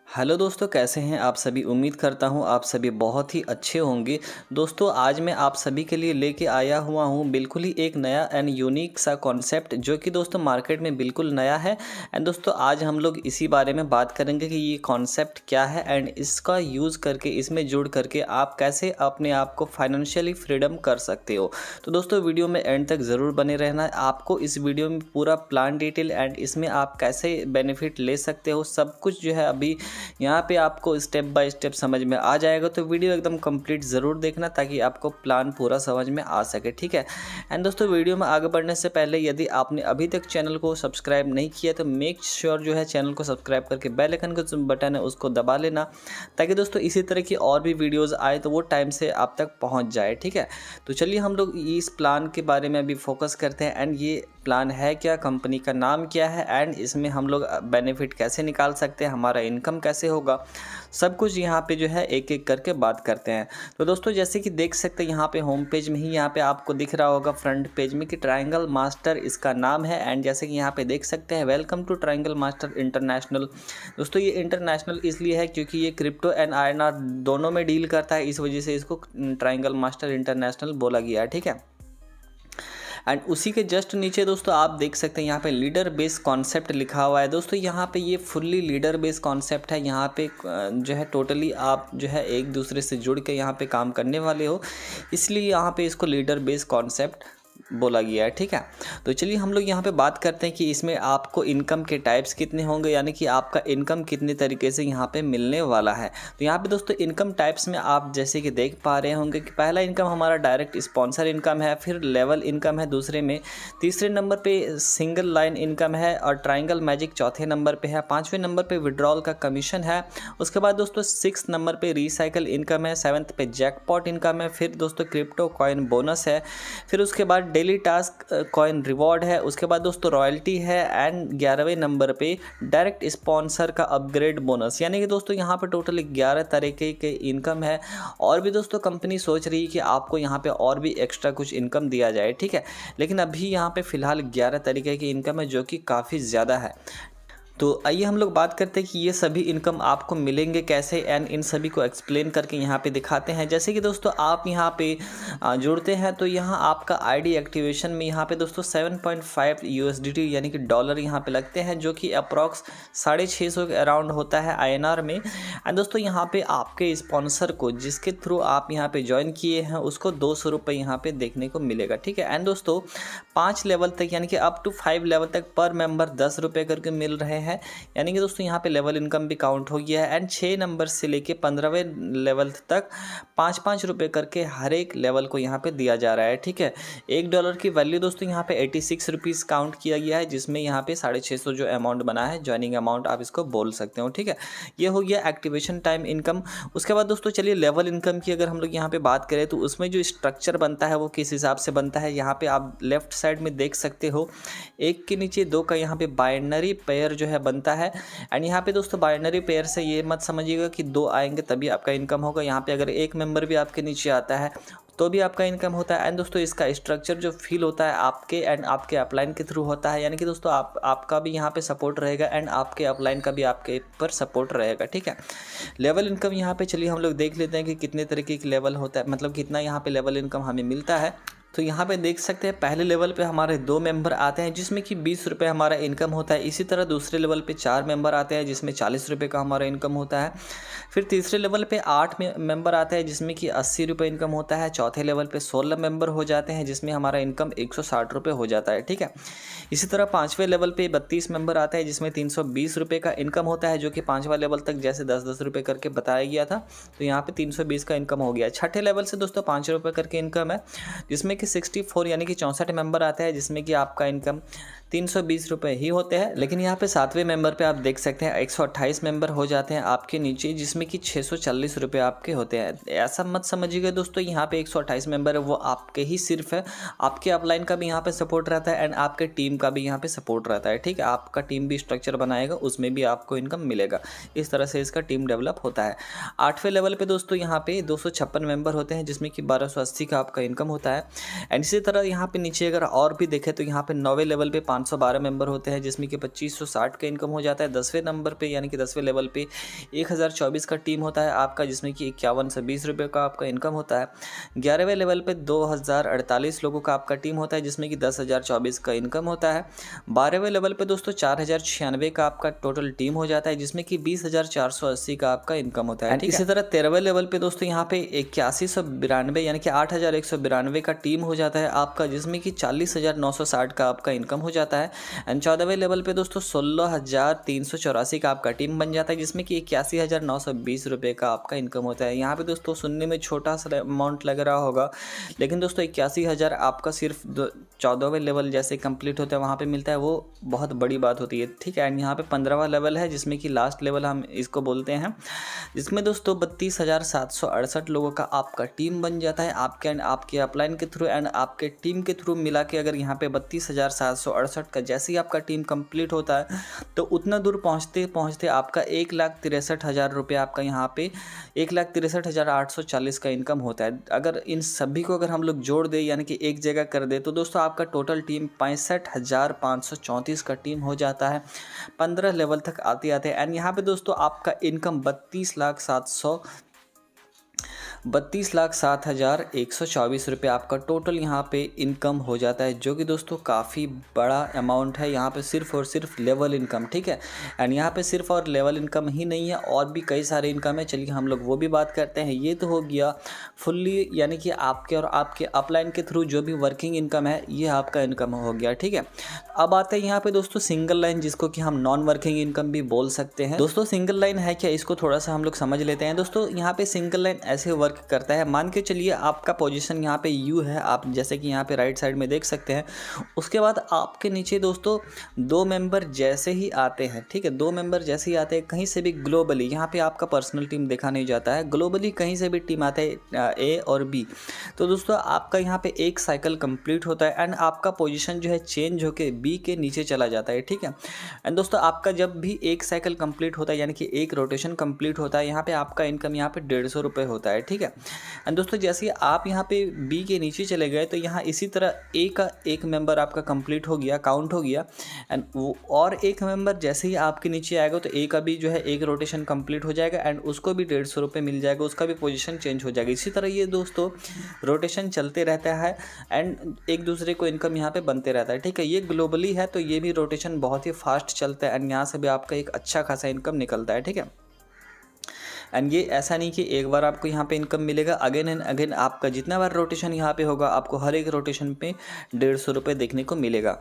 Hello दोस्तों, कैसे हैं आप सभी। उम्मीद करता हूं आप सभी बहुत ही अच्छे होंगे। दोस्तों, आज मैं आप सभी के लिए लेके आया हुआ हूं बिल्कुल ही एक नया एंड यूनिक सा कॉन्सेप्ट, जो कि दोस्तों मार्केट में बिल्कुल नया है। एंड दोस्तों, आज हम लोग इसी बारे में बात करेंगे कि ये कॉन्सेप्ट क्या है एंड इसका यूज़ करके, इसमें जुड़ करके आप कैसे अपने आप को फाइनेंशियली फ्रीडम कर सकते हो। तो दोस्तों, वीडियो में एंड तक ज़रूर बने रहना है। आपको इस वीडियो में पूरा प्लान डिटेल एंड इसमें आप कैसे बेनिफिट ले सकते हो, सब कुछ जो है अभी यहाँ पे आपको स्टेप बाय स्टेप समझ में आ जाएगा। तो वीडियो एकदम कंप्लीट ज़रूर देखना ताकि आपको प्लान पूरा समझ में आ सके, ठीक है। एंड दोस्तों, वीडियो में आगे बढ़ने से पहले यदि आपने अभी तक चैनल को सब्सक्राइब नहीं किया तो मेक श्योर जो है चैनल को सब्सक्राइब करके बेल आइकन का जो बटन है उसको दबा लेना, ताकि दोस्तों इसी तरह की और भी वीडियोज़ आए तो वो टाइम से आप तक पहुँच जाए, ठीक है। तो चलिए हम लोग इस प्लान के बारे में अभी फोकस करते हैं। एंड ये प्लान है क्या, कंपनी का नाम क्या है एंड इसमें हम लोग बेनिफिट कैसे निकाल सकते हैं, हमारा इनकम कैसे होगा, सब कुछ यहाँ पे जो है एक एक करके बात करते हैं। तो दोस्तों, जैसे कि देख सकते हैं यहाँ पे होम पेज में ही यहाँ पे आपको दिख रहा होगा फ्रंट पेज में कि ट्रायंगल मास्टर इसका नाम है। एंड जैसे कि यहाँ पे देख सकते हैं, welcome to Triangle Master International. दोस्तों, ये इंटरनेशनल इसलिए है क्योंकि ये क्रिप्टो एंड INR दोनों में डील करता है, इस वजह से इसको ट्रायंगल मास्टर इंटरनेशनल बोला गया है, ठीक है। एंड उसी के जस्ट नीचे दोस्तों आप देख सकते हैं यहाँ पे लीडर बेस कॉन्सेप्ट लिखा हुआ है। दोस्तों, यहाँ पे ये फुल्ली लीडर बेस कॉन्सेप्ट है। यहाँ पे जो है टोटली आप जो है एक दूसरे से जुड़ के यहाँ पे काम करने वाले हो, इसलिए यहाँ पे इसको लीडर बेस कॉन्सेप्ट बोला गया है, ठीक है। तो चलिए हम लोग यहाँ पे बात करते हैं कि इसमें आपको इनकम के टाइप्स कितने होंगे, यानी कि आपका इनकम कितने तरीके से यहाँ पे मिलने वाला है। तो यहाँ पे दोस्तों इनकम टाइप्स में आप जैसे कि देख पा रहे होंगे कि पहला इनकम हमारा डायरेक्ट स्पॉन्सर इनकम है, फिर लेवल इनकम है दूसरे में, तीसरे नंबर पे सिंगल लाइन इनकम है और ट्राइंगल मैजिक चौथे नंबर पे है, पाँचवें नंबर पे विड्रॉल का कमीशन है। उसके बाद दोस्तों 6 नंबर पे रिसाइकल इनकम है, 7th पे जैकपॉट इनकम है, फिर दोस्तों क्रिप्टो कॉइन बोनस है, फिर उसके बाद डेली टास्क कॉइन रिवॉर्ड है, उसके बाद दोस्तों रॉयल्टी है एंड 11वें नंबर पे डायरेक्ट स्पॉन्सर का अपग्रेड बोनस। यानी कि दोस्तों यहाँ पे टोटल 11 तरीके के इनकम है। और भी दोस्तों कंपनी सोच रही है कि आपको यहाँ पे और भी एक्स्ट्रा कुछ इनकम दिया जाए, ठीक है। लेकिन अभी यहाँ पे फिलहाल 11 तरीके की इनकम है, जो कि काफ़ी ज़्यादा है। तो आइए हम लोग बात करते हैं कि ये सभी इनकम आपको मिलेंगे कैसे एंड इन सभी को एक्सप्लेन करके यहाँ पे दिखाते हैं। जैसे कि दोस्तों आप यहाँ पे जुड़ते हैं तो यहाँ आपका आईडी एक्टिवेशन में यहाँ पे दोस्तों 7.5 USDT यानी कि डॉलर यहाँ पे लगते हैं, जो कि अप्रॉक्स 650 के अराउंड होता है INR में। एंड दोस्तों यहाँ पे आपके स्पॉन्सर को जिसके थ्रू आप यहाँ पे ज्वाइन किए हैं उसको 200 रुपये यहाँ पे देखने को मिलेगा, ठीक है। एंड दोस्तों 5 लेवल तक यानी कि अप टू 5 लेवल तक पर मेंबर 10 रुपये करके मिल रहे हैं। यानी कि दोस्तों यहाँ पे लेवल इनकम भी काउंट हो गया है। एंड 6 नंबर से लेके 15वें लेवल तक 5-5 रुपये करके हर एक लेवल को यहाँ पे दिया जा रहा है, ठीक है। $1 की वैल्यू दोस्तों यहाँ पे 86 रुपीज़ काउंट किया गया है, जिसमें यहाँ पे 650 जो अमाउंट बना है, ज्वाइनिंग अमाउंट आप इसको बोल सकते हो, ठीक है। ये हो गया एक्टिवेशन टाइम इनकम। उसके बाद दोस्तों चलिए लेवल इनकम की अगर हम लोग यहाँ पे बात करें तो उसमें जो स्ट्रक्चर बनता है वो किस हिसाब से बनता है, यहाँ पे आप लेफ्ट साइड में देख सकते हो। 1 के नीचे 2 का यहाँ पे बाइनरी पेयर जो है बनता है। एंड यहाँ पे दोस्तों बाइनरी पेयर से ये मत समझिएगा कि 2 आएंगे तभी आपका इनकम होगा। यहाँ पे अगर 1 मेंबर भी आपके नीचे आता है तो भी आपका इनकम होता है। एंड दोस्तों इसका स्ट्रक्चर जो फील होता है आपके एंड आपके अपलाइन के थ्रू होता है, यानी कि दोस्तों आपका भी यहाँ पे सपोर्ट रहेगा एंड आपके अपलाइन का भी आपके पर सपोर्ट रहेगा, ठीक है। लेवल इनकम यहाँ पे चलिए हम लोग देख लेते हैं कि कितने तरीके की लेवल होता है, मतलब कितना यहाँ पे लेवल इनकम हमें मिलता है। तो यहाँ पे देख सकते हैं पहले लेवल पे हमारे 2 मेंबर आते हैं जिसमें कि 20 रुपये हमारा इनकम होता है। इसी तरह दूसरे लेवल पे 4 मेंबर आते हैं जिसमें 40 रुपये का हमारा इनकम होता है। फिर तीसरे लेवल पे 8 मेंबर आते हैं जिसमें कि 80 रुपये इनकम होता है। चौथे लेवल पे 16 मेंबर हो जाते हैं जिसमें हमारा इनकम 160 रुपये हो जाता है, ठीक है। इसी तरह 5वें लेवल पे 32 मेंबर आते हैं जिसमें 320 रुपये का इनकम होता है, जो कि 5वां लेवल तक जैसे 10-10 रुपये करके बताया गया था, तो यहाँ पे 320 का इनकम हो गया। छठे लेवल से दोस्तों 5 रुपये करके इनकम है, जिसमें कि 64 यानी कि 64 मेंबर आते हैं जिसमें कि आपका इनकम 320 रुपये ही होते हैं। लेकिन यहाँ पे 7वें मेंबर पे आप देख सकते हैं 128 मेंबर हो जाते हैं आपके नीचे, जिसमें कि 640 रुपये आपके होते हैं। ऐसा मत समझिएगा दोस्तों, यहाँ पे 128 मेंबर है वो आपके ही सिर्फ है, आपके अपलाइन का भी यहाँ पे सपोर्ट रहता है एंड आपके टीम का भी यहाँ पे सपोर्ट रहता है, ठीक है। आपका टीम भी स्ट्रक्चर बनाएगा, उसमें भी आपको इनकम मिलेगा। इस तरह से इसका टीम डेवलप होता है। 8वें लेवल पे दोस्तों यहाँ पे 256 मेंबर होते हैं जिसमें कि 1280 का आपका इनकम होता है। एंड इसी तरह यहाँ पे नीचे अगर और भी देखें तो यहाँ पे 9वें लेवल पे 512 मेंबर होते हैं, जिसमें कि 2560 का इनकम हो जाता है। 10वें नंबर पे यानी कि 10वें लेवल पे 1024 का टीम होता है आपका, जिसमें कि 5120 रुपये का आपका इनकम होता है। 11वें लेवल पे 2048 लोगों का आपका टीम होता है, जिसमें कि 10,024 का इनकम होता है। 12वें लेवल पे दोस्तों 4096 का आपका टोटल टीम हो जाता है, जिसमें कि 20,480 का आपका इनकम होता है। इसी तरह 13वें लेवल पे दोस्तों यहाँ पे 8192 यानी कि 8192 का टीम हो जाता है आपका, जिसमें कि 40,960 का आपका इनकम हो जाता है। एंड 14वें लेवल पे दोस्तों 16,384 का आपका टीम बन जाता है, जिसमें कि 81,920 रुपये का आपका इनकम होता है। यहाँ पे दोस्तों सुनने में छोटा सा अमाउंट लग रहा होगा, लेकिन दोस्तों 81,000 आपका सिर्फ 14वें लेवल जैसे कंप्लीट होता है वहाँ पे मिलता है, वो बहुत बड़ी बात होती है, ठीक है। एंड यहाँ पे 15वां लेवल है, जिसमें कि लास्ट लेवल हम इसको बोलते हैं, जिसमें दोस्तों 32,768 लोगों का आपका टीम बन जाता है आपके एंड आपके अपलाइन के थ्रू एंड आपके टीम के थ्रू मिला के। अगर यहाँ पे 32,768 का जैसे ही आपका टीम कंप्लीट होता है तो उतना दूर पहुँचते पहुँचते आपका 1,63,000 रुपये आपका यहाँ पे 1,63,840 का इनकम होता है। अगर इन सभी को अगर हम लोग जोड़ दें यानी कि एक जगह कर दे तो दोस्तों आपका टोटल टीम 65,534 का टीम हो जाता है 15 लेवल तक आते आते। एंड यहाँ पे दोस्तों आपका इनकम 32,07,124 रुपये आपका टोटल यहाँ पे इनकम हो जाता है, जो कि दोस्तों काफ़ी बड़ा अमाउंट है यहाँ पे सिर्फ और सिर्फ लेवल इनकम, ठीक है। एंड यहाँ पे सिर्फ और लेवल इनकम ही नहीं है, और भी कई सारे इनकम है, चलिए हम लोग वो भी बात करते हैं। ये तो हो गया फुल्ली यानी कि आपके और आपके अपलाइन के थ्रू जो भी वर्किंग इनकम है ये आपका इनकम हो गया, ठीक है। अब आते हैं यहाँ पे दोस्तों सिंगल लाइन, जिसको कि हम नॉन वर्किंग इनकम भी बोल सकते हैं। दोस्तों सिंगल लाइन है क्या, इसको थोड़ा सा हम लोग समझ लेते हैं। दोस्तों यहाँ पे सिंगल लाइन ऐसे वर्क करता है, मान के चलिए आपका पोजीशन यहाँ पे यू है, आप जैसे कि यहाँ पे राइट साइड में देख सकते हैं। उसके बाद आपके नीचे दोस्तों 2 मेंबर जैसे ही आते हैं, ठीक है, 2 मेंबर जैसे ही आते हैं कहीं से भी ग्लोबली, यहाँ पे आपका पर्सनल टीम देखा नहीं जाता है, ग्लोबली कहीं से भी टीम आते हैं ए और बी, तो दोस्तों आपका यहाँ पे एक साइकिल कंप्लीट होता है एंड आपका पोजीशन जो है चेंज होकर बी के नीचे चला जाता है, ठीक है। एंड दोस्तों आपका जब भी एक साइकिल कंप्लीट होता है यानी कि एक रोटेशन कंप्लीट होता है, यहाँ पे आपका इनकम यहाँ पे 150 रुपये होता है, ठीक है। एंड दोस्तों जैसे ही आप यहाँ पे बी के नीचे चले गए तो यहाँ इसी तरह ए का एक मेंबर आपका कंप्लीट हो गया, काउंट हो गया, एंड वो और एक मेंबर जैसे ही आपके नीचे आएगा तो ए का भी जो है एक रोटेशन कंप्लीट हो जाएगा एंड उसको भी 150 रुपये मिल जाएगा, उसका भी पोजीशन चेंज हो जाएगा। इसी तरह ये दोस्तों रोटेशन चलते रहता है एंड एक दूसरे को इनकम यहाँ पे बनते रहता है, ठीक है। ये ग्लोबली है तो ये भी रोटेशन बहुत ही फास्ट चलता है एंड यहाँ से भी आपका एक अच्छा खासा इनकम निकलता है, ठीक है। एंड ये ऐसा नहीं कि एक बार आपको यहाँ पे इनकम मिलेगा, अगेन एंड अगेन आपका जितना बार रोटेशन यहाँ पे होगा आपको हर एक रोटेशन पे 150 रुपये देखने को मिलेगा,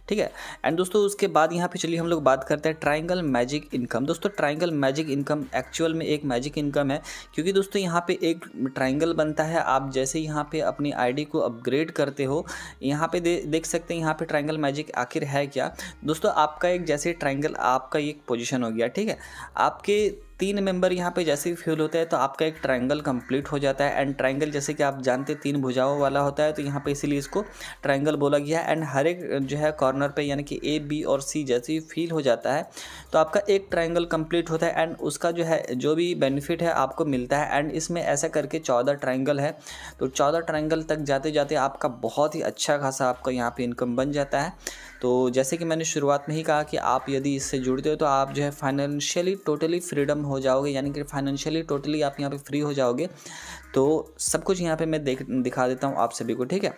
ठीक है। एंड दोस्तों उसके बाद यहाँ पे चलिए हम लोग बात करते हैं ट्रायंगल मैजिक इनकम। दोस्तों ट्रायंगल मैजिक इनकम एक्चुअल में एक मैजिक इनकम है, क्योंकि दोस्तों यहाँ पे एक ट्रायंगल बनता है, आप जैसे यहाँ पे अपनी ID को अपग्रेड करते हो, यहाँ पे देख सकते हैं यहाँ पे ट्रायंगल मैजिक आखिर है क्या। दोस्तों आपका एक जैसे ट्रायंगल आपका एक पोजीशन हो गया, ठीक है, आपके 3 मेंबर यहाँ पे जैसे ही फ्यूल होता है तो आपका एक ट्रायंगल कंप्लीट हो जाता है। एंड ट्रायंगल जैसे कि आप जानते हैं 3 भुजाओं वाला होता है, तो यहाँ पे इसीलिए इसको ट्रायंगल बोला गया है। एंड हर एक जो है कॉर्नर पे यानी कि A, B और C जैसे ही फील हो जाता है तो आपका एक ट्रायंगल कंप्लीट होता है एंड उसका जो है जो भी बेनिफिट है आपको मिलता है। एंड इसमें ऐसा करके 14 ट्रायंगल है, तो 14 ट्रायंगल तक जाते जाते आपका बहुत ही अच्छा खासा आपका यहाँ पे इनकम बन जाता है। तो जैसे कि मैंने शुरुआत में ही कहा कि आप यदि इससे जुड़ते हो तो आप जो है फाइनेंशियली टोटली फ्रीडम हो जाओगे, यानी कि फाइनेंशियली टोटली आप यहाँ पे फ्री हो जाओगे। तो सब कुछ यहाँ पे मैं दिखा देता हूँ आप सभी को, ठीक है।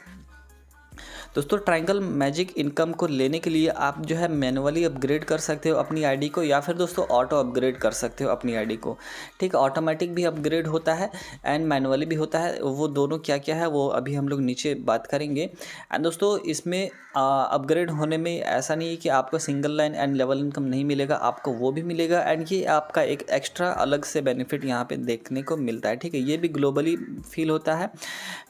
दोस्तों ट्रायंगल मैजिक इनकम को लेने के लिए आप जो है मैनुअली अपग्रेड कर सकते हो अपनी आईडी को, या फिर दोस्तों ऑटो अपग्रेड कर सकते हो अपनी आईडी को, ठीक है। ऑटोमेटिक भी अपग्रेड होता है एंड मैनुअली भी होता है, वो दोनों क्या क्या है वो अभी हम लोग नीचे बात करेंगे। एंड दोस्तों इसमें अपग्रेड होने में ऐसा नहीं है कि आपको single line and level income नहीं मिलेगा, आपको वो भी मिलेगा एंड ये आपका एक एक्स्ट्रा अलग से बेनिफिट यहाँ पे देखने को मिलता है, ठीक है। ये भी ग्लोबली फील होता है।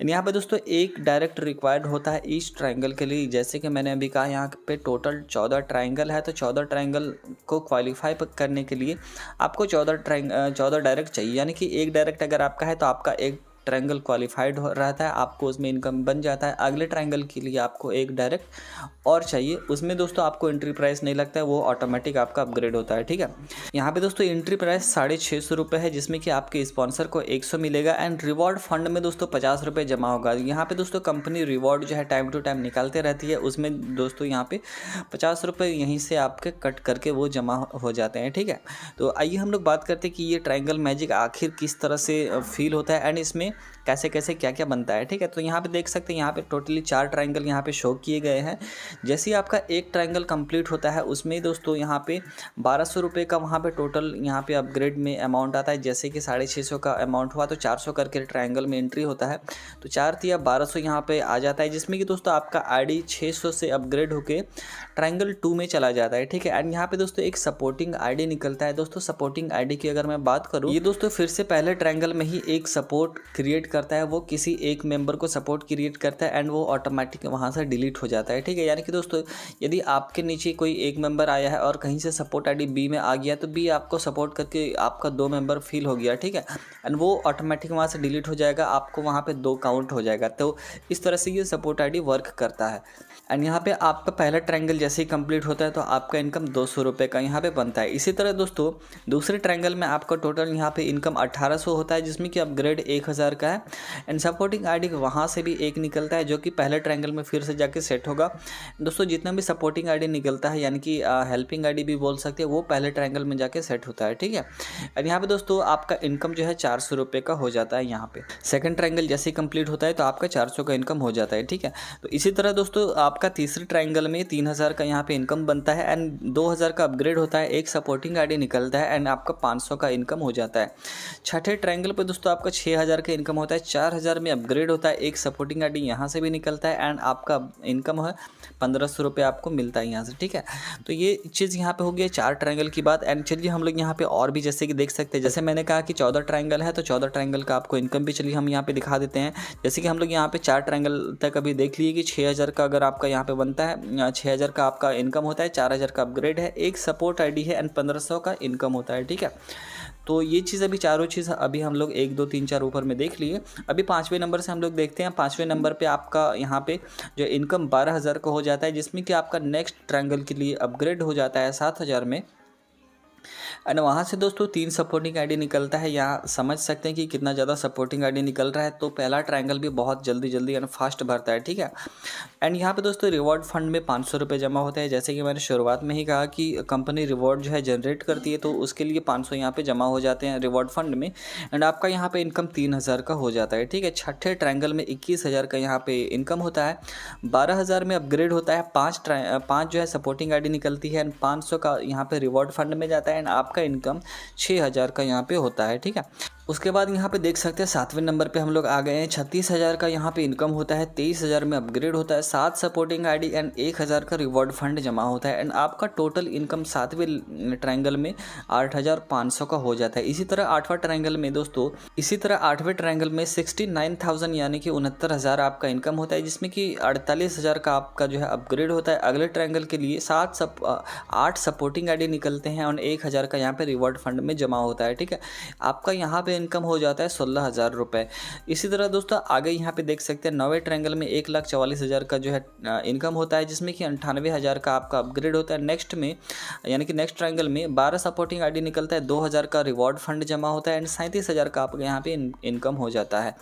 यहाँ पे दोस्तों एक डायरेक्ट रिक्वायर्ड होता है ईच ट्रायंगल के लिए, जैसे कि मैंने अभी कहा यहाँ पे टोटल 14 ट्रायंगल है, तो 14 ट्रायंगल को क्वालिफाई करने के लिए आपको 14 डायरेक्ट चाहिए, यानी कि एक डायरेक्ट अगर आपका है तो आपका एक ट्रायंगल क्वालिफाइड रहता है, आपको उसमें इनकम बन जाता है। अगले ट्रायंगल के लिए आपको एक डायरेक्ट और चाहिए, उसमें दोस्तों आपको एंट्री प्राइस नहीं लगता है, वो ऑटोमेटिक आपका अपग्रेड होता है। ठीक है, यहाँ पे दोस्तों एंट्री प्राइस 650 रुपये है, जिसमें कि आपके स्पॉन्सर को 100 मिलेगा एंड रिवॉर्ड फंड में दोस्तों 50 रुपये जमा होगा। यहाँ पे दोस्तों कंपनी रिवॉर्ड जो है टाइम टू टाइम निकालते रहती है, उसमें दोस्तों यहाँ पे 50 रुपये यहीं से आपके कट करके वो जमा हो जाते हैं। ठीक है, तो आइए हम लोग बात करते हैं कि ये ट्रायंगल मैजिक आखिर किस तरह से फील होता है एंड इसमें कैसे कैसे क्या क्या बनता है। ठीक है, तो यहाँ पे देख सकते हैं, यहाँ पे टोटली 4 ट्रायंगल यहाँ पे शो किए गए हैं। जैसे ही आपका एक ट्रायंगल कंप्लीट होता है, उसमें दोस्तों यहाँ पे 1200 रुपये का वहाँ पे टोटल यहाँ पे अपग्रेड में अमाउंट आता है। जैसे कि 650 का अमाउंट हुआ तो 400 करके ट्रायंगल में एंट्री होता है, तो 4 या 1200 यहाँ पे आ जाता है, जिसमें कि दोस्तों आपका आईडी 600 से अपग्रेड होके ट्रायंगल 2 में चला जाता है। ठीक है, एंड यहाँ पे दोस्तों एक सपोर्टिंग आईडी निकलता है। दोस्तों सपोर्टिंग आईडी की अगर मैं बात करूँ, ये दोस्तों फिर से पहले ट्रायंगल में ही एक सपोर्ट क्रिएट करता है, वो किसी एक मेंबर को सपोर्ट क्रिएट करता है एंड वो ऑटोमेटिक वहाँ से डिलीट हो जाता है। ठीक है, यानी कि दोस्तों यदि आपके नीचे कोई एक मेंबर आया है और कहीं से सपोर्ट आईडी बी में आ गया, तो बी आपको सपोर्ट करके आपका 2 मेंबर फिल हो गया। ठीक है, एंड वो ऑटोमेटिक वहाँ से डिलीट हो जाएगा, आपको वहाँ पे 2 काउंट हो जाएगा। तो इस तरह से ये सपोर्ट आईडी वर्क करता है। एंड यहाँ पे आपका पहला ट्रायंगल जैसे ही कंप्लीट होता है तो आपका इनकम 200 रुपये का यहाँ पे बनता है। इसी तरह दोस्तों दूसरे ट्रायंगल में आपका टोटल यहाँ पे इनकम 1800 होता है, जिसमें कि अपग्रेड 1000 का है एंड सपोर्टिंग आईडी वहाँ से भी एक निकलता है, जो कि पहले ट्रायंगल में फिर से जाके सेट होगा। दोस्तों जितना भी सपोर्टिंग आईडी निकलता है, यानी कि हेल्पिंग आईडी भी बोल सकते हैं, वो पहले ट्रायंगल में जाके सेट होता है। ठीक है, अब यहाँ पे दोस्तों आपका इनकम जो है 400 रुपये का हो जाता है। यहाँ पे सेकंड ट्रायंगल जैसे ही कंप्लीट होता है तो आपका 400 का इनकम हो जाता है। ठीक है, तो इसी तरह दोस्तों आपका तीसरे ट्रायंगल में 3000 का यहाँ पे इनकम बनता है एंड 2000 का अपग्रेड होता है, एक सपोर्टिंग आईडी निकलता है एंड आपका 500 का इनकम हो जाता है। छठे ट्रायंगल पे दोस्तों आपका 6000 का इनकम होता है, 4000 में अपग्रेड होता है, एक सपोर्टिंग आईडी यहाँ से भी निकलता है एंड आपका इनकम है 1500 रुपये आपको मिलता है यहाँ से। ठीक है, तो ये चीज़ यहाँ पे हो गई 4 ट्रायंगल की बात। एंड चलिए हम लोग यहाँ पे और भी जैसे कि देख सकते हैं, जैसे मैंने कहा कि 14 ट्रायंगल है, तो 14 ट्रायंगल का आपको इनकम भी चलिए हम यहाँ पे दिखा देते हैं। जैसे कि हम लोग यहाँ पे 4 ट्रायंगल तक अभी देख लिए कि 6000 का अगर आपका यहाँ पे बनता है, 6000 का आपका इनकम होता है, 4000 का अपग्रेड है, एक सपोर्ट आईडी है एंड 1500 का इनकम होता है। ठीक है, तो ये चीज़ अभी चारों चीज़ अभी हम लोग 1 2 3 4 ऊपर में देख लिए। अभी 5वें नंबर से हम लोग देखते हैं। 5वें नंबर पे आपका यहाँ पे जो इनकम 12000 का हो जाता है, जिसमें कि आपका नेक्स्ट ट्रायंगल के लिए अपग्रेड हो जाता है 7000 में एंड वहाँ से दोस्तों 3 सपोर्टिंग आईडी निकलता है। यहाँ समझ सकते हैं कि कितना ज़्यादा सपोर्टिंग आईडी निकल रहा है, तो पहला ट्रायंगल भी बहुत जल्दी एंड फास्ट भरता है। ठीक है, एंड यहाँ पे दोस्तों रिवॉर्ड फंड में 500 रुपये जमा होता है। जैसे कि मैंने शुरुआत में ही कहा कि कंपनी रिवॉर्ड जो है जनरेट करती है, तो उसके लिए 500 यहाँ पे जमा हो जाते हैं रिवॉर्ड फंड में एंड आपका यहाँ पे इनकम 3000 का हो जाता है। ठीक है, छठे ट्रायंगल में 21000 का यहाँ पे इनकम होता है, 12000 में अपग्रेड होता है, 5 जो है सपोर्टिंग आईडी निकलती है एंड 500 का यहाँ पे रिवॉर्ड फंड में जाता है एंड आपका इनकम 6000 का यहाँ पे होता है। ठीक है, उसके बाद यहाँ पे देख सकते हैं 7वें नंबर पे हम लोग आ गए हैं। 36000 का यहाँ पे इनकम होता है, 23000 में अपग्रेड होता है, 7 सपोर्टिंग आईडी एंड 1000 का रिवॉर्ड फंड जमा होता है एंड आपका टोटल इनकम 7वें ट्रायंगल में 8500 का हो जाता है। इसी तरह 8वां ट्रायंगल में दोस्तों 69000 यानी कि 69000 आपका इनकम होता है, जिसमें कि 48000 का आपका जो है अपग्रेड होता है। अगले ट्रायंगल के लिए 8 सपोर्टिंग आईडी निकलते हैं और 1000 का यहाँ पे रिवॉर्ड फंड में जमा होता है। ठीक है, आपका यहाँ पे इनकम हो जाता है 16000 रुपये। इसी तरह दोस्तों आगे यहाँ पे देख सकते हैं 9वें ट्रायंगल में 1,44,000 का जो है इनकम होता है, जिसमें कि 98,000 का आपका अपग्रेड होता है। नेक्स्ट में यानी कि नेक्स्ट ट्रायंगल में 12 सपोर्टिंग आईडी निकलता है, 2000 का रिवॉर्ड फंड जमा होता है एंड 37,000 का आपका यहाँ पे इनकम हो जाता है।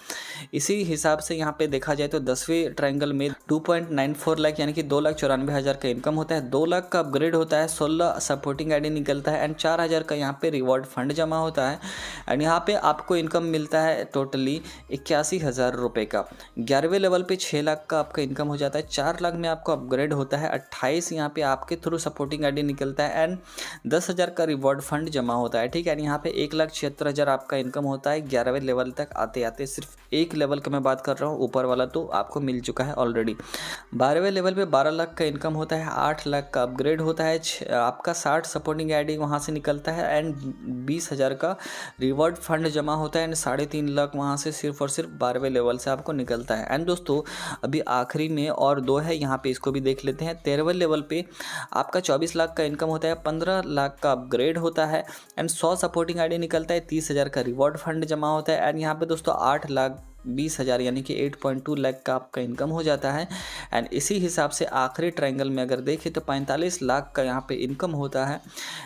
इसी हिसाब से यहाँ पे देखा जाए तो 10वें ट्रायंगल में 2.94 लाख यानी कि 2,94,000 का इनकम होता है, 2 लाख का अपग्रेड होता है, 16 सपोर्टिंग आईडी निकलता है एंड 4000 का यहाँ पे रिवॉर्ड फंड जमा होता है एंड यहाँ पे आपको इनकम मिलता है टोटली 81,000 रुपये का। 11वें लेवल पे 6 लाख का आपका इनकम हो जाता है, 4 लाख में आपको अपग्रेड होता है, 28 यहाँ पे आपके थ्रू सपोर्टिंग आईडी निकलता है एंड 10,000 का रिवॉर्ड फंड जमा होता है। ठीक है, यहाँ पे 1,76,000 आपका इनकम होता है। 11वें लेवल तक आते आते सिर्फ एक लेवल का मैं बात कर रहा हूँ, ऊपर वाला तो आपको मिल चुका है ऑलरेडी। 12वें लेवल पे 12 लाख का इनकम होता है, 8 लाख का अपग्रेड होता है, आपका 60 सपोर्टिंग आईडी वहाँ से निकलता है एंड 20,000 का रिवॉर्ड फंड जमा होता है एंड 3.5 लाख वहाँ से सिर्फ और सिर्फ 12वें लेवल से आपको निकलता है। एंड दोस्तों अभी आखिरी में और 2 है, यहाँ पे इसको भी देख लेते हैं। 13वें लेवल पे आपका 24 लाख का इनकम होता है, 15 लाख का अपग्रेड होता है एंड 100 सपोर्टिंग आईडी निकलता है, 30,000 का रिवॉर्ड फंड जमा होता है एंड यहाँ पे दोस्तों 8 लाख 20,000 यानी कि 8.2 लाख का आपका इनकम हो जाता है। एंड इसी हिसाब से आखिरी ट्रायंगल में अगर देखें तो 45 लाख का यहाँ पे इनकम होता है।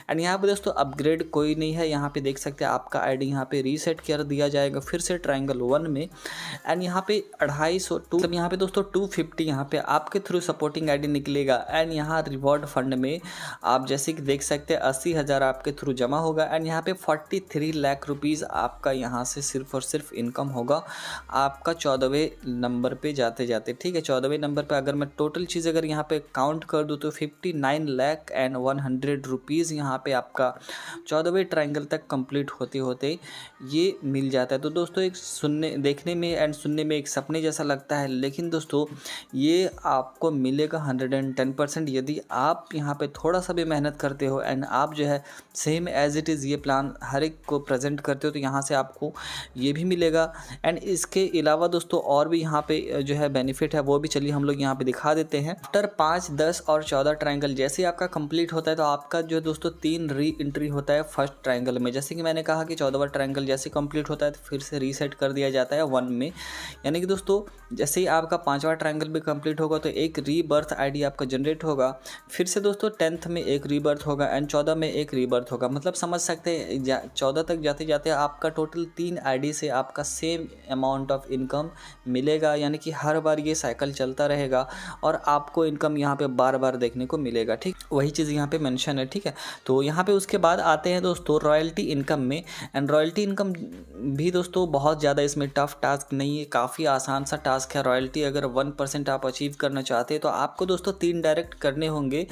एंड यहाँ पे दोस्तों अपग्रेड कोई नहीं है, यहाँ पे देख सकते हैं आपका आईडी यहाँ पे रीसेट कर दिया जाएगा फिर से ट्रायंगल 1 में। एंड यहाँ पे 250 मतलब यहाँ पे दोस्तों 250 यहाँ पे आपके थ्रू सपोर्टिंग आईडी निकलेगा। एंड यहाँ रिवॉर्ड फंड में आप जैसे कि देख सकते हैं 80,000 आपके थ्रू जमा होगा। एंड यहाँ पे 43 लाख रुपीज़ आपका यहाँ से सिर्फ और सिर्फ इनकम होगा आपका 14वें नंबर पे जाते जाते। ठीक है, 14वें नंबर पे अगर मैं टोटल चीज़ अगर यहाँ पे काउंट कर दूँ तो 59 लाख एंड 100 रुपीज़ यहाँ पे आपका 14वें ट्रायंगल तक कंप्लीट होते होते ये मिल जाता है। तो दोस्तों एक देखने में एंड सुनने में एक सपने जैसा लगता है, लेकिन दोस्तों ये आपको मिलेगा 110% यदि आप यहाँ पे थोड़ा सा भी मेहनत करते हो एंड आप जो है सेम एज इट इज़ ये प्लान हर एक को प्रेजेंट करते हो तो यहाँ से आपको ये भी मिलेगा। एंड इसके अलावा दोस्तों और भी यहाँ पे जो है बेनिफिट है वो भी चलिए हम लोग यहाँ पे दिखा देते हैं। आफ्टर 5, 10 और 14 ट्रायंगल जैसे ही आपका कंप्लीट होता है तो आपका जो दोस्तों 3 री एंट्री होता है फर्स्ट ट्रायंगल में। जैसे कि मैंने कहा कि 14वां ट्रायंगल जैसे कंप्लीट होता है तो फिर से रीसेट कर दिया जाता है 1 में। यानी कि दोस्तों जैसे ही आपका 5वां ट्रायंगल भी कंप्लीट होगा तो एक रीबर्थ आईडी आपका जनरेट होगा, फिर से दोस्तों 10th में एक रीबर्थ होगा एंड 14 में एक रीबर्थ होगा। मतलब समझ सकते हैं 14 तक जाते जाते आपका टोटल 3 आईडी से आपका सेम अमाउंट ऑफ इनकम मिलेगा। यानी कि हर बार ये साइकिल चलता रहेगा और आपको इनकम यहाँ पे बार बार देखने को मिलेगा। ठीक, वही चीज़ यहाँ पे मेंशन है। ठीक है, तो यहाँ पे उसके बाद आते हैं दोस्तों रॉयल्टी इनकम में। एंड रॉयल्टी इनकम भी दोस्तों बहुत ज़्यादा इसमें टफ टास्क नहीं है, काफ़ी आसान सा टास्क है। रॉयल्टी अगर 1% आप अचीव करना चाहते हैं तो आपको दोस्तों 3 डायरेक्ट करने होंगे।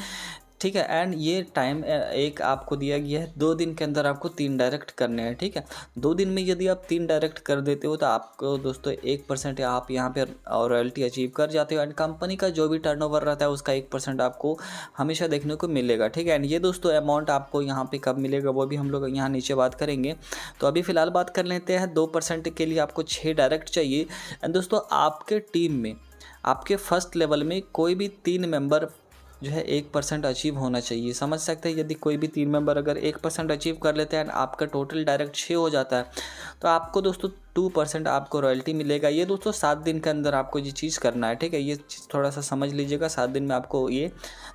ठीक है, एंड ये टाइम एक आपको दिया गया है, 2 दिन के अंदर आपको 3 डायरेक्ट करने हैं। ठीक है, 2 दिन में यदि आप 3 डायरेक्ट कर देते हो तो आपको दोस्तों 1% आप यहाँ पे रॉयल्टी अचीव कर जाते हो। एंड कंपनी का जो भी टर्नओवर रहता है उसका 1% आपको हमेशा देखने को मिलेगा। ठीक है, एंड ये दोस्तों अमाउंट आपको यहाँ पे कब मिलेगा वो भी हम लोग यहाँ नीचे बात करेंगे। तो अभी फ़िलहाल बात कर लेते हैं 2% के लिए आपको 6 डायरेक्ट चाहिए। एंड दोस्तों आपके टीम में आपके फर्स्ट लेवल में कोई भी 3 मेंबर जो है 1% अचीव होना चाहिए। समझ सकते हैं यदि कोई भी 3 मेंबर अगर 1% अचीव कर लेते हैं आपका टोटल डायरेक्ट 6 हो जाता है तो आपको दोस्तों 2% आपको रॉयल्टी मिलेगा। ये दोस्तों 7 दिन के अंदर आपको ये चीज़ करना है। ठीक है, ये चीज़ थोड़ा सा समझ लीजिएगा। 7 दिन में आपको ये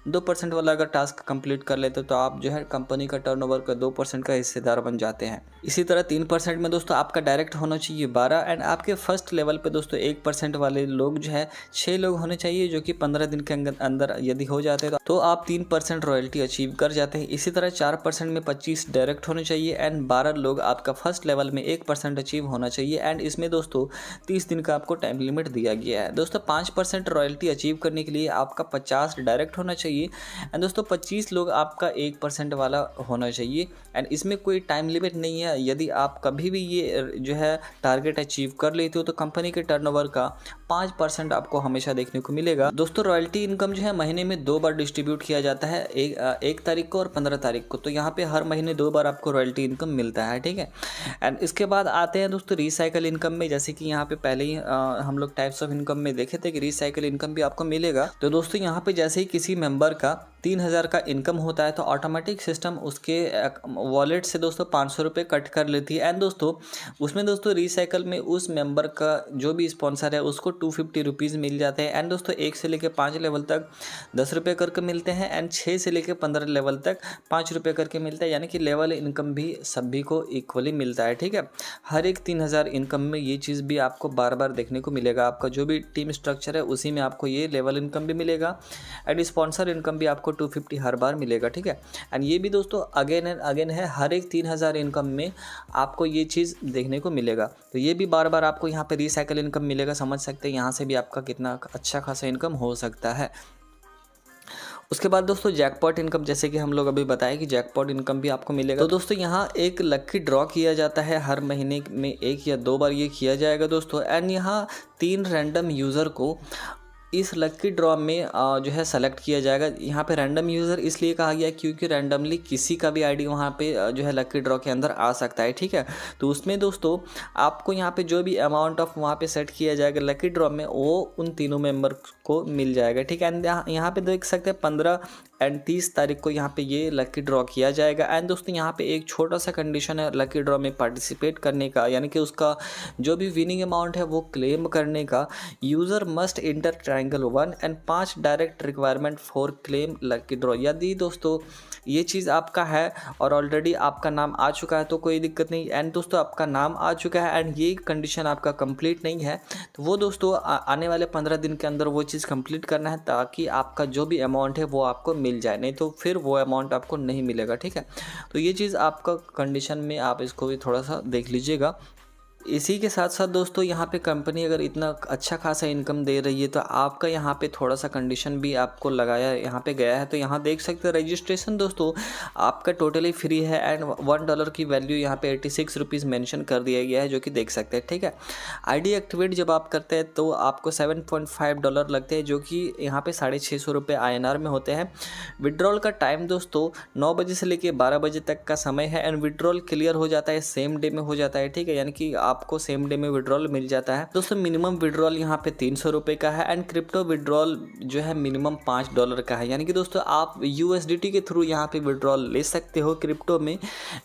2% वाला अगर टास्क कंप्लीट कर लेते तो आप जो है कंपनी का टर्नओवर का 2% का हिस्सेदार बन जाते हैं। इसी तरह 3% में दोस्तों आपका डायरेक्ट होना चाहिए 12। एंड आपके फर्स्ट लेवल पे दोस्तों 1% वाले लोग जो है 6 लोग होने चाहिए, जो कि 15 दिन के अंदर यदि हो जाते हैं तो आप 3% रॉयल्टी अचीव कर जाते हैं। इसी तरह 4% में 25 डायरेक्ट होने चाहिए एंड 12 लोग आपका फर्स्ट लेवल में 1% अचीव होना चाहिए। एंड इसमें दोस्तों 30 दिन का आपको टाइम लिमिट दिया गया है। दोस्तों 5% रॉयल्टी अचीव करने के लिए आपका 50 डायरेक्ट होना चाहिए एंड दोस्तों 25 लोग आपका 1% वाला होना चाहिए। एंड इसमें कोई टाइम लिमिट नहीं है, यदि आप कभी भी ये जो है टारगेट अचीव कर लेते हो तो कंपनी के टर्नओवर का 5% आपको हमेशा देखने को मिलेगा। दोस्तों रॉयल्टी इनकम जो है महीने में 2 बार डिस्ट्रीब्यूट किया जाता है, एक तारीख को और 15 तारीख को। तो यहाँ पे हर महीने 2 बार आपको रॉयल्टी इनकम मिलता है। ठीक है, एंड इसके बाद आते हैं दोस्तों रिसाइकल इनकम में। जैसे कि यहाँ पे पहले ही हम लोग टाइप्स ऑफ इनकम में देखे थे कि रिसाइकल इनकम भी आपको मिलेगा। तो दोस्तों यहाँ पे जैसे ही किसी मेंबर का 3,000 का इनकम होता है तो ऑटोमेटिक सिस्टम उसके वॉलेट से दोस्तों 500 रुपये कट कर लेती है। एंड दोस्तों उसमें दोस्तों रिसाइकल में उस मेंबर का जो भी स्पॉन्सर है उसको 250 रुपीज़ मिल जाते हैं। एंड दोस्तों 1 से लेकर 5 लेवल तक 10 रुपये करके मिलते हैं एंड 6 से लेकर 15 लेवल तक 5 रुपये करके मिलता है। यानी कि लेवल इनकम भी सभी को इक्वली मिलता है। ठीक है, हर एक 3,000 इनकम में ये चीज़ भी आपको बार बार देखने को मिलेगा। आपका जो भी टीम स्ट्रक्चर है उसी में आपको ये लेवल इनकम भी मिलेगा एंड स्पॉन्सर इनकम भी आपको 250 हर बार मिलेगा। ठीक है, एंड ये भी दोस्तों अगेन एंड अगेन है, हर एक 3,000 इनकम में आपको ये चीज़ देखने को मिलेगा। तो ये भी बार बार आपको यहाँ पे रिसाइकल इनकम मिलेगा। समझ सकते हैं यहाँ से भी आपका कितना अच्छा खासा इनकम हो सकता है। उसके बाद दोस्तों जैकपॉट इनकम, जैसे कि हम लोग अभी बताए कि जैकपॉट इनकम भी आपको मिलेगा। तो दोस्तों यहाँ एक लक्की ड्रॉ किया जाता है, हर महीने में 1 या 2 बार ये किया जाएगा दोस्तों। एंड यहाँ 3 रैंडम यूज़र को इस लक्की ड्रॉ में जो है सेलेक्ट किया जाएगा। यहाँ पे रैंडम यूज़र इसलिए कहा गया क्योंकि रैंडमली किसी का भी आईडी वहाँ पे जो है लक्की ड्रॉ के अंदर आ सकता है। ठीक है, तो उसमें दोस्तों आपको यहाँ पे जो भी अमाउंट ऑफ वहाँ पे सेट किया जाएगा लक्की ड्रॉ में वो उन तीनों मेंबर को मिल जाएगा। ठीक है, यहाँ पे देख सकते हैं 15 एंड 30 तारीख को यहाँ पे ये लकी ड्रॉ किया जाएगा। एंड दोस्तों यहाँ पे एक छोटा सा कंडीशन है लकी ड्रॉ में पार्टिसिपेट करने का, यानी कि उसका जो भी विनिंग अमाउंट है वो क्लेम करने का। User must inter triangle 1 and 5 direct requirement for claim lucky draw. यदि दोस्तों ये चीज़ आपका है और ऑलरेडी आपका नाम आ चुका है तो कोई दिक्कत नहीं। एंड दोस्तों आपका नाम आ चुका है एंड ये कंडीशन आपका कंप्लीट नहीं है तो वो दोस्तों आने वाले 15 दिन के अंदर वो चीज़ कंप्लीट करना है, ताकि आपका जो भी अमाउंट है वो आपको मिल जाए, नहीं तो फिर वो अमाउंट आपको नहीं मिलेगा। ठीक है, तो ये चीज़ आपका कंडीशन में आप इसको भी थोड़ा सा देख लीजिएगा। इसी के साथ साथ दोस्तों यहाँ पे कंपनी अगर इतना अच्छा खासा इनकम दे रही है तो आपका यहाँ पे थोड़ा सा कंडीशन भी आपको लगाया यहाँ पे गया है। तो यहाँ देख सकते हैं रजिस्ट्रेशन दोस्तों आपका टोटली फ्री है एंड $1 की वैल्यू यहाँ पे 86 रुपीज़ मेंशन कर दिया गया है, जो कि देख सकते हैं। ठीक है, आईडी एक्टिवेट जब आप करते हैं तो आपको $7.5 लगते हैं, जो कि यहाँ पे 650 रुपये INR में होते हैं। विड्रॉल का टाइम दोस्तों 9 बजे से लेकर 12 बजे तक का समय है एंड विड्रॉल क्लियर हो जाता है, सेम डे में हो जाता है। ठीक है, यानी कि आपको सेम डे में विड्रॉल मिल जाता है। दोस्तों मिनिमम विड्रॉल यहाँ पे 300 रुपये का है एंड क्रिप्टो विड्रॉल जो है मिनिमम $5 का है, यानी कि दोस्तों आप USDT के थ्रू यहाँ पे विड्रॉल ले सकते हो क्रिप्टो में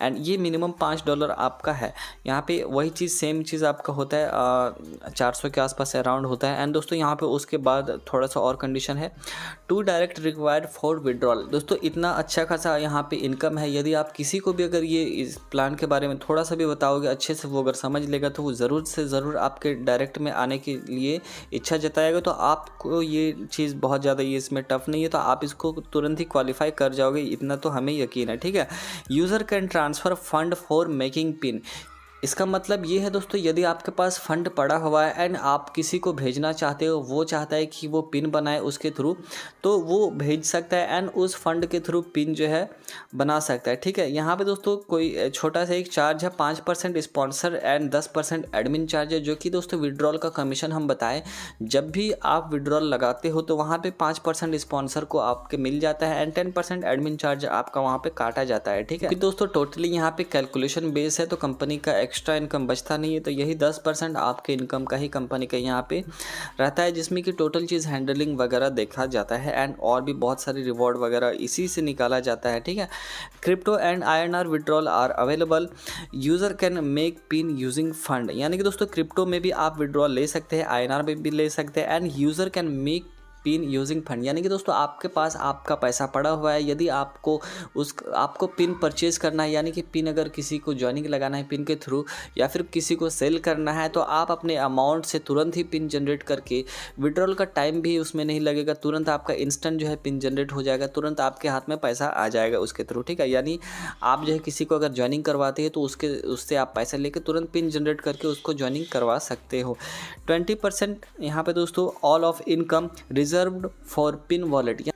एंड ये मिनिमम $5 आपका है। यहाँ पे वही चीज़ सेम चीज़ आपका होता है 400 के आसपास अराउंड होता है। एंड दोस्तों यहाँ पे उसके बाद थोड़ा सा और कंडीशन है 2 डायरेक्ट रिक्वायर्ड फॉर विड्रॉल। दोस्तों इतना अच्छा खासा यहाँ पे इनकम है, यदि आप किसी को भी अगर ये इस प्लान के बारे में थोड़ा सा भी बताओगे अच्छे से, वो अगर समझ लेगा तो वो ज़रूर से ज़रूर आपके डायरेक्ट में आने के लिए इच्छा जताएगा। तो आपको ये चीज़ बहुत ज़्यादा ये इसमें टफ नहीं है, तो आप इसको तुरंत ही क्वालिफाई कर जाओगे, इतना तो हमें यकीन है। ठीक है, user can transfer fund for making pin. इसका मतलब ये है दोस्तों यदि आपके पास फंड पड़ा हुआ है एंड आप किसी को भेजना चाहते हो, वो चाहता है कि वो पिन बनाए उसके थ्रू, तो वो भेज सकता है एंड उस फंड के थ्रू पिन जो है बना सकता है। ठीक है, यहाँ पे दोस्तों कोई छोटा सा एक चार्ज है 5% स्पॉन्सर एंड 10% एडमिन चार्ज है, जो कि दोस्तों विड्रॉल का कमीशन हम बताएं जब भी आप विड्रॉल लगाते हो तो वहाँ पे 5% स्पॉन्सर को आपके मिल जाता है एंड 10% एडमिन चार्ज आपका वहाँ पे काटा जाता है। ठीक है, क्योंकि दोस्तों टोटली यहाँ पे कैलकुलेशन बेस है तो कंपनी का एक्स्ट्रा इनकम बचता नहीं है, तो यही 10% आपके इनकम का ही कंपनी का यहाँ पे रहता है, जिसमें कि टोटल चीज़ हैंडलिंग वगैरह देखा जाता है एंड और भी बहुत सारी रिवॉर्ड वगैरह इसी से निकाला जाता है। ठीक है, crypto and INR withdrawal are available, user can make pin using fund. यानी कि दोस्तों क्रिप्टो में भी आप विड्रॉल ले सकते हैं, INR में भी ले सकते हैं end user can make pin using fund, यानी कि दोस्तों आपके पास आपका पैसा पड़ा हुआ है, यदि आपको पिन परचेज करना है, यानी कि पिन अगर किसी को ज्वाइनिंग लगाना है पिन के थ्रू या फिर किसी को सेल करना है, तो आप अपने अमाउंट से तुरंत ही पिन जनरेट करके, विड्रॉल का टाइम भी उसमें नहीं लगेगा, तुरंत आपका इंस्टेंट जो है पिन जनरेट हो जाएगा, तुरंत आपके हाथ में पैसा आ जाएगा उसके थ्रू। ठीक है, यानी आप जो है किसी को अगर ज्वाइनिंग करवाते हैं तो उससे आप पैसा लेकर तुरंत पिन जनरेट करके उसको ज्वाइनिंग करवा सकते हो। 20% यहाँ पे दोस्तों all of income reserved for pin wallet.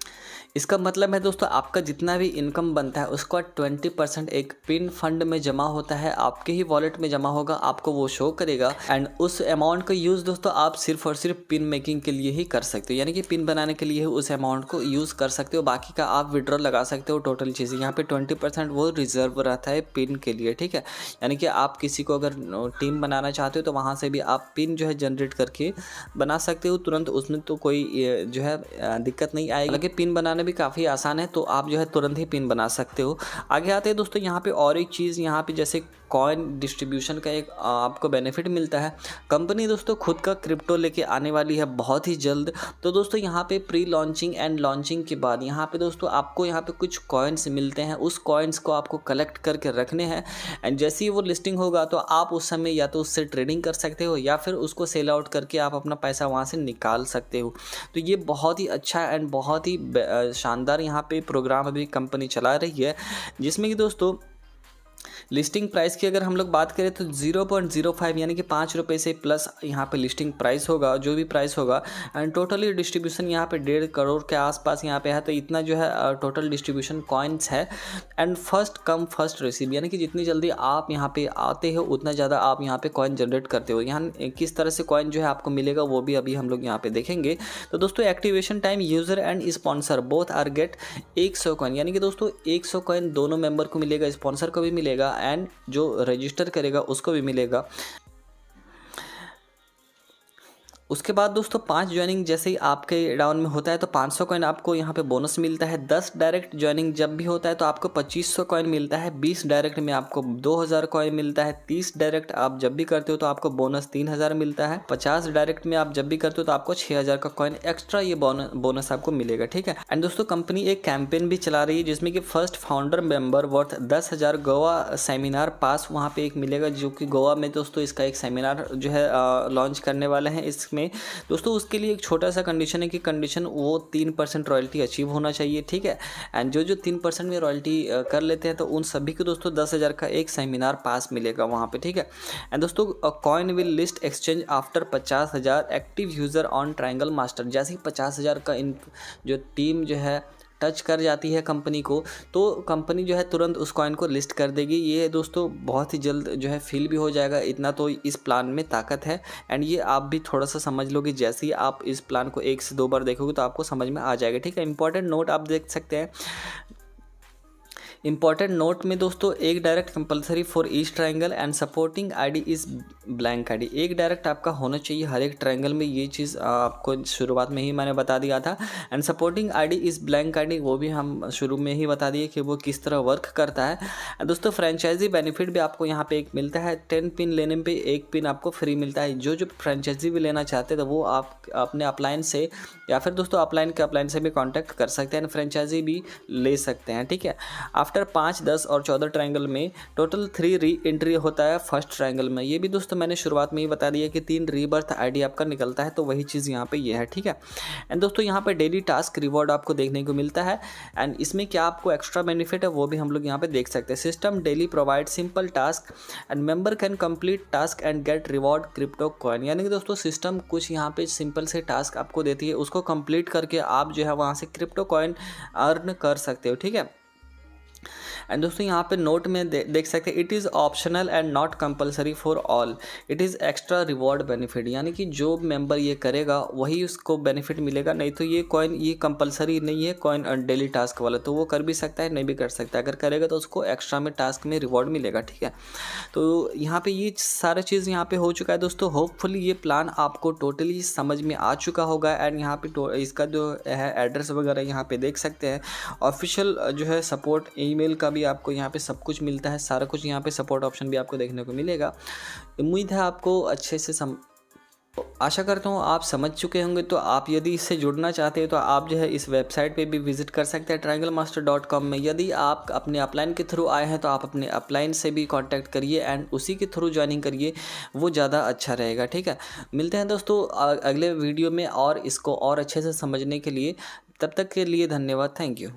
इसका मतलब है दोस्तों आपका जितना भी इनकम बनता है उसका 20% एक पिन फंड में जमा होता है, आपके ही वॉलेट में जमा होगा, आपको वो शो करेगा एंड उस अमाउंट का यूज़ दोस्तों आप सिर्फ और सिर्फ पिन मेकिंग के लिए ही कर सकते हो, यानी कि पिन बनाने के लिए उस अमाउंट को यूज़ कर सकते हो, बाकी का आप विड्रॉल लगा सकते हो। टोटल चीज़ें यहाँ पे 20% वो रिजर्व रहता है पिन के लिए। ठीक है, यानी कि आप किसी को अगर टीम बनाना चाहते हो तो वहाँ से भी आप पिन जो है जनरेट करके बना सकते हो तुरंत, उसमें तो कोई जो है दिक्कत नहीं आएगी। हालांकि पिन बनाने भी काफ़ी आसान है, तो आप जो है तुरंत ही पिन बना सकते हो। आगे आते हैं दोस्तों यहाँ पे और एक चीज़, यहाँ पे जैसे कॉइन डिस्ट्रीब्यूशन का एक आपको बेनिफिट मिलता है। कंपनी दोस्तों खुद का क्रिप्टो लेके आने वाली है बहुत ही जल्द, तो दोस्तों यहाँ पे प्री लॉन्चिंग एंड लॉन्चिंग के बाद यहाँ पे दोस्तों आपको यहाँ पे कुछ कॉइन्स मिलते हैं, उस कॉइन्स को आपको कलेक्ट करके रखने हैं एंड जैसे ही वो लिस्टिंग होगा तो आप उस समय या तो उससे ट्रेडिंग कर सकते हो या फिर उसको सेल आउट करके आप अपना पैसा वहाँ से निकाल सकते हो। तो ये बहुत ही अच्छा एंड बहुत ही शानदार यहाँ पे प्रोग्राम अभी कंपनी चला रही है, जिसमें कि दोस्तों लिस्टिंग प्राइस की अगर हम लोग बात करें तो 0.05 यानी कि 5 रुपये से प्लस यहाँ पे लिस्टिंग प्राइस होगा, जो भी प्राइस होगा एंड टोटली डिस्ट्रीब्यूशन यहाँ पे 1.5 करोड़ के आसपास यहाँ पे है। तो इतना जो है टोटल डिस्ट्रीब्यूशन कॉइन्स है and first come first receive, यानी कि जितनी जल्दी आप यहाँ पे आते हो उतना ज़्यादा आप यहाँ पे कॉइन जनरेट करते हो। यहाँ किस तरह से कॉइन जो है आपको मिलेगा वो भी अभी हम लोग यहाँ पे देखेंगे। तो दोस्तों activation time user and sponsor both are get 100 coin, यानी कि दोस्तों 100 कॉइन दोनों मेंबर को मिलेगा, स्पॉन्सर को भी मिलेगा एंड जो रजिस्टर करेगा उसको भी मिलेगा। उसके बाद दोस्तों 5 ज्वाइनिंग जैसे ही आपके डाउन में होता है तो 500 कॉइन आपको यहाँ पे बोनस मिलता है। 10 डायरेक्ट ज्वाइनिंग जब भी होता है तो आपको 2500 कॉइन मिलता है। 20 डायरेक्ट में आपको 2000 कॉइन मिलता है। 30 डायरेक्ट आप जब भी करते हो तो आपको बोनस 3000 मिलता है। 50 डायरेक्ट में आप जब भी करते हो तो आपको 6000 का कॉइन एक्स्ट्रा ये बोनस आपको मिलेगा, ठीक है। एंड दोस्तों कंपनी एक कैंपेन भी चला रही है जिसमें कि first founder member worth 10,000 Goa seminar पास वहाँ पे एक मिलेगा, जो कि गोवा में दोस्तों इसका एक सेमिनार जो है लॉन्च करने वाले हैं। इसमें दोस्तों उसके लिए एक छोटा सा कंडीशन है कि कंडीशन वो 3% रॉयल्टी अचीव होना चाहिए, ठीक है। एंड जो 3% में रॉयल्टी कर लेते हैं तो उन सभी को दोस्तों 10,000 का एक सेमिनार पास मिलेगा वहाँ पे, ठीक है। एंड दोस्तों coin will list exchange after 50,000 active user on triangle master. जैसे ही 50,000 का इन जो टीम जो है टच कर जाती है कंपनी को, तो कंपनी जो है तुरंत उस कॉइन को लिस्ट कर देगी। ये दोस्तों बहुत ही जल्द जो है फील भी हो जाएगा, इतना तो इस प्लान में ताकत है। एंड ये आप भी थोड़ा सा समझ लोगे, जैसे ही आप इस प्लान को 1 से 2 बार देखोगे तो आपको समझ में आ जाएगा, ठीक है। इंपॉर्टेंट नोट आप देख सकते हैं। इंपॉर्टेंट नोट में दोस्तों एक direct compulsory for each triangle and supporting ID is blank ID. एक डायरेक्ट आपका होना चाहिए हर एक ट्रायंगल में, ये चीज़ आपको शुरुआत में ही मैंने बता दिया था। And supporting ID is blank ID, वो भी हम शुरू में ही बता दिए कि वो किस तरह वर्क करता है। दोस्तों फ्रेंचाइजी बेनिफिट भी आपको यहाँ पे एक मिलता है। 10 पिन लेने पे 1 पिन आपको फ्री मिलता है। जो फ्रेंचाइजी भी लेना चाहते हैं तो वो आप अपने अपलाइन से या फिर दोस्तों अपलाइन से भी कॉन्टैक्ट कर सकते हैं, फ्रेंचाइजी भी ले सकते हैं, ठीक है। आफ्टर 5, 10 और 14 ट्रायंगल में टोटल 3 री एंट्री होता है फर्स्ट ट्रायंगल में। ये भी दोस्तों मैंने शुरुआत में ही बता दिया कि 3 रीबर्थ आईडी आपका निकलता है, तो वही चीज़ यहाँ पे ये है, ठीक है। एंड दोस्तों यहाँ पे डेली टास्क रिवॉर्ड आपको देखने को मिलता है। एंड इसमें क्या आपको एक्स्ट्रा बेनिफिट है वो भी हम लोग यहाँ पे देख सकते हैं। System daily provide simple task and member can complete task and gate reward crypto coin. यानी कि दोस्तों सिस्टम कुछ यहाँ पे सिंपल से टास्क आपको देती है, उसको कंप्लीट करके आप जो है वहाँ से क्रिप्टो कॉइन अर्न कर सकते हो, ठीक है। एंड दोस्तों यहाँ पे नोट में देख सकते हैं, it is optional and not compulsory for all, it is extra reward benefit. यानी कि जो मेंबर ये करेगा वही उसको बेनिफिट मिलेगा, नहीं तो ये कॉइन ये कंपलसरी नहीं है कॉइन डेली टास्क वाला, तो वो कर भी सकता है नहीं भी कर सकता है। अगर करेगा तो उसको एक्स्ट्रा में टास्क में रिवॉर्ड मिलेगा, ठीक है। तो यहाँ पे ये सारा चीज़ यहाँ पे हो चुका है दोस्तों। होपफुली ये प्लान आपको टोटली समझ में आ चुका होगा। एंड यहाँ पे इसका जो है एड्रेस वगैरह यहाँ पे देख सकते हैं। ऑफिशियल जो है सपोर्ट ईमेल का भी आपको यहाँ पे सब कुछ मिलता है, सारा कुछ यहाँ पे सपोर्ट ऑप्शन भी आपको देखने को मिलेगा। उम्मीद है आपको अच्छे से आशा करता हूँ आप समझ चुके होंगे। तो आप यदि इससे जुड़ना चाहते हैं तो आप जो है इस वेबसाइट पे भी विजिट कर सकते हैं trianglemaster.com में। यदि आप अपने अपलाइन के थ्रू आए हैं तो आप अपने अपलाइन से भी कांटेक्ट करिए एंड उसी के थ्रू ज्वाइनिंग करिए, वो ज़्यादा अच्छा रहेगा, ठीक है। मिलते हैं दोस्तों अगले वीडियो में और इसको और अच्छे से समझने के लिए। तब तक के लिए धन्यवाद, थैंक यू।